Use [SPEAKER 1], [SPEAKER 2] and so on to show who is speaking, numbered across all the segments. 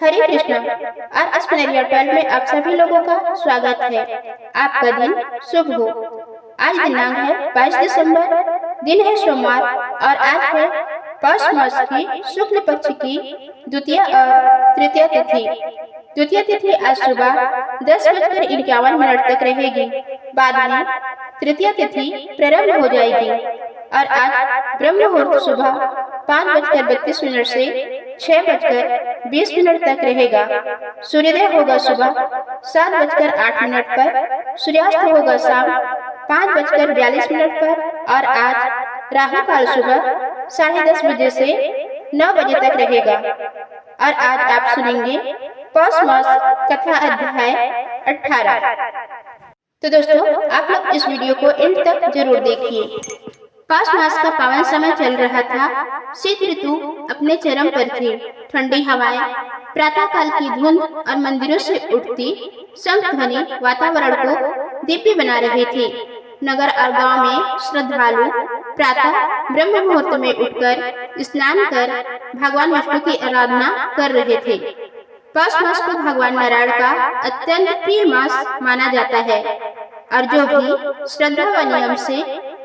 [SPEAKER 1] हरे कृष्णा। आज स्पिनरिया 12 में आप सभी लोगों का स्वागत है। आपका दिन शुभ हो। आज दिनांक है 22 दिसंबर, दिन है सोमवार और आज है पौष मास की शुक्ल पक्ष की द्वितीय और तृतीय तिथि। द्वितीय तिथि आज सुबह 10:51 तक रहेगी। बाद में तृतीय तिथि प्रारंभ हो जाएगी और आज ब्रह्म मुहूर्त सुबह 5:32 से 6:20 तक रहेगा। सूर्योदय होगा सुबह 7:08 पर, सूर्यास्त होगा शाम 5:42 पर और आज राहु काल सुबह 10:30 बजे से 9 बजे तक रहेगा। और आज आप सुनेंगे पौष मास कथा अध्याय 18। तो दोस्तों, आप लोग इस वीडियो को एंड तक जरूर देखिए। पौष मास का पावन समय चल रहा था। शीत ऋतु अपने चरम पर थी। ठंडी हवाएं, प्रातः काल की धुंध और मंदिरों से उठती शंख ध्वनि वातावरण को दिव्य बना रही थी। नगर और गांव में श्रद्धालु प्रातः ब्रह्म मुहूर्त में उठकर स्नान कर भगवान विष्णु की आराधना कर रहे थे। पौष मास को भगवान नारायण का अत्यंत प्रिय मास माना जाता है और जो भी श्रद्धा व नियम से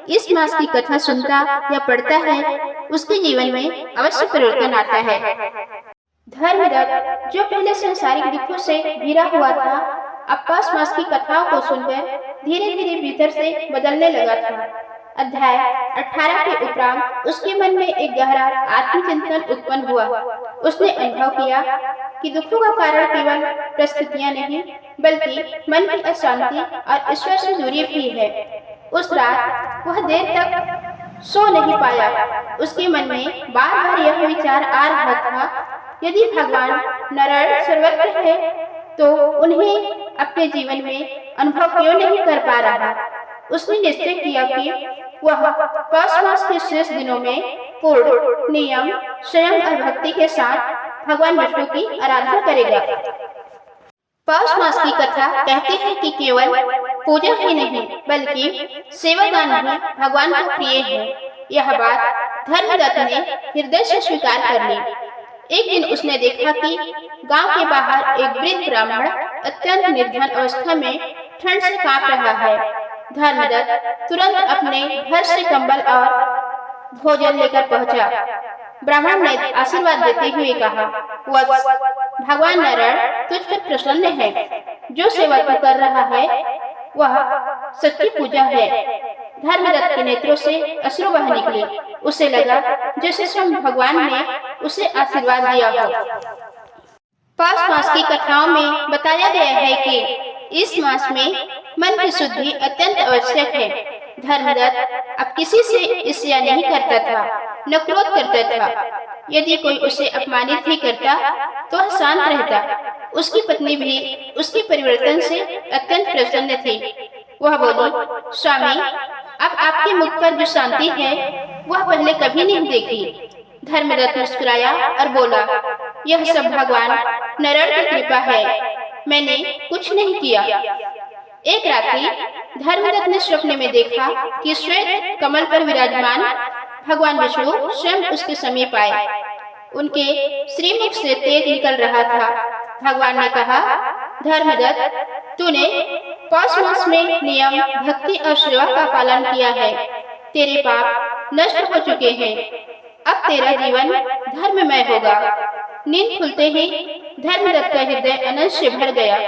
[SPEAKER 1] इस मास की कथा सुनता या पढ़ता है, उसके जीवन में अवश्य परिवर्तन आता है। धर्मदत्त, जो पहले सांसारिक दुखों से घिरा हुआ था, अब पौष मास की कथाओं को सुनकर धीरे धीरे भीतर से बदलने लगा था। अध्याय 18 के उपरांत उसके मन में एक गहरा आत्मचिंतन उत्पन्न हुआ। उसने अनुभव किया कि दुखों का कारण केवल परिस्थितियां नहीं, बल्कि मन की अशांति और ईश्वर से दूरी भी है। उस रात वह देर तक सो नहीं पाया। उसके मन में बार बार यह विचार आ रहा था, यदि भगवान नारायण सर्वत्र है तो उन्हें अपने जीवन में अनुभव क्यों नहीं कर पा रहा। उसने निश्चय किया कि वह पौष मास के शेष दिनों में पूर्ण नियम, संयम और भक्ति के साथ भगवान विष्णु की आराधना करेगा। पौष मास की कथा कहते हैं कि केवल पूजा ही नहीं, बल्कि सेवादान भी भगवान को प्रिय है। यह बात धर्मदत्त ने हृदय से स्वीकार कर ली। एक दिन उसने देखा कि गांव के बाहर एक वृद्ध ब्राह्मण अत्यंत निर्धन अवस्था में ठंड से कांप रहा है। धर्मदत्त तुरंत अपने घर से कंबल और भोजन लेकर पहुंचा। ब्राह्मण ने आशीर्वाद देते हुए कहा, वत्स, भगवान नारायण तुझ पर प्रसन्न है। जो सेवा तू कर रहा है वह सच्ची पूजा है। धर्मदत्त के नेत्रों से अश्रु बह निकले। उसे लगा जैसे स्वयं भगवान ने उसे आशीर्वाद दिया हो। पौष मास की कथाओं में बताया गया है कि इस मास में मन की शुद्धि अत्यंत आवश्यक है। धर्मदत्त अब किसी से ईर्ष्या नहीं करता था, न क्रोध करता था। यदि कोई उसे अपमानित भी करता तो वह शांत रहता। उसकी पत्नी भी उसके परिवर्तन से अत्यंत प्रसन्न थी। वह बोली, स्वामी, अब आपके मुख पर जो शांति है वह पहले कभी नहीं देखी। धर्मदत्त मुस्कुराया और बोला, यह सब भगवान नारायण की कृपा है, मैंने कुछ नहीं किया। एक रात्रि धर्मदत्त ने स्वप्न में देखा कि श्वेत कमल पर विराजमान भगवान विष्णु स्वयं उसके समीप आए। उनके श्रीमुख से तेज निकल रहा था। भगवान ने कहा, धर्मदत्त, तूने पौष मास में नियम, भक्ति और सेवा का पालन किया है। तेरे पाप नष्ट हो चुके हैं। अब तेरा जीवन धर्ममय होगा। नींद खुलते ही धर्मदत्त का हृदय आनंद से भर गया।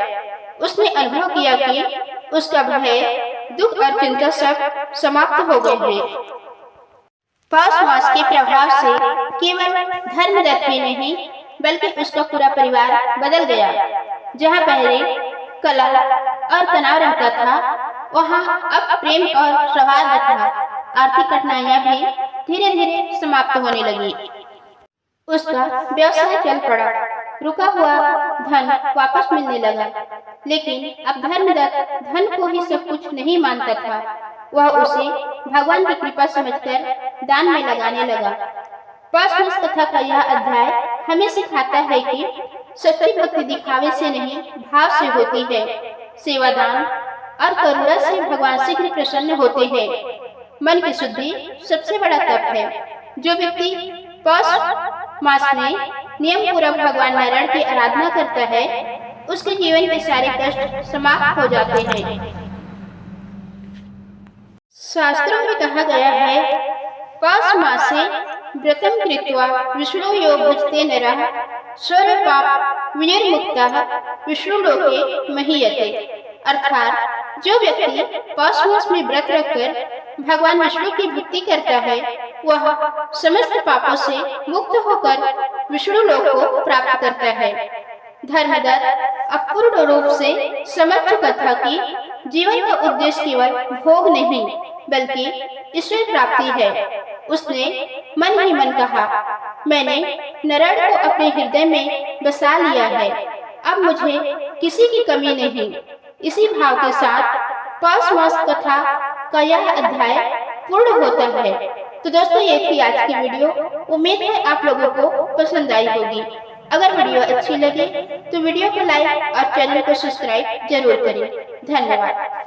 [SPEAKER 1] उसने अनुभव किया कि उसका भय, दुख और चिंता सब समाप्त हो गए हैं। पौष मास के प्रभाव से केवल धर्मदत्त ही नहीं, बल्कि उसका पूरा परिवार बदल गया। जहाँ पहले कलह और तनाव रहता था, वहाँ अब प्रेम और सौहार्द था। आर्थिक कठिनाइयाँ भी धीरे धीरे समाप्त होने लगी। उसका व्यवसाय चल पड़ा। रुका हुआ धन वापस मिलने लगा। लेकिन अब धर्मदत्त धन को ही सब कुछ नहीं मानता था। वह उसे भगवान की कृपा समझकर दान में लगाने लगा। पौष मास कथा का यह अध्याय हमें सिखाता है कि सच्ची भक्ति दिखावे से नहीं, भाव से होती है। सेवादान और करुणा से भगवान शीघ्र प्रसन्न होते हैं। मन की शुद्धि सबसे बड़ा तप है। जो व्यक्ति पौष मास में नियम पूर्वक भगवान नारायण की आराधना करता है, उसके जीवन के सारे कष्ट समाप्त हो जाते हैं। शास्त्रों में कहा गया है, पौष मासे व्रतम कृत्वा विष्णु यो भजते नरः सर्व पाप विनिर्मुक्तः विष्णु लोके महीयते। अर्थात जो व्यक्ति पौष मास में व्रत रखकर भगवान विष्णु की भक्ति करता है, वह समस्त पापों से मुक्त होकर विष्णु लोक को प्राप्त करता है। धर्मदत्त अपूर्ण रूप से समर्थ कथा की जीवन का उद्देश्य केवल भोग नहीं बल्कि ईश्वर प्राप्ति है। उसने मन ही मन कहा, मैंने नारायण को अपने हृदय में बसा लिया है, अब मुझे किसी की कमी नहीं। इसी भाव के साथ पौष मास कथा का यह अध्याय पूर्ण होता है। तो दोस्तों, ये थी आज की वीडियो। उम्मीद है आप लोगों को पसंद आई होगी। अगर वीडियो अच्छी लगे तो वीडियो को लाइक और चैनल को सब्सक्राइब जरूर करें। धन्यवाद।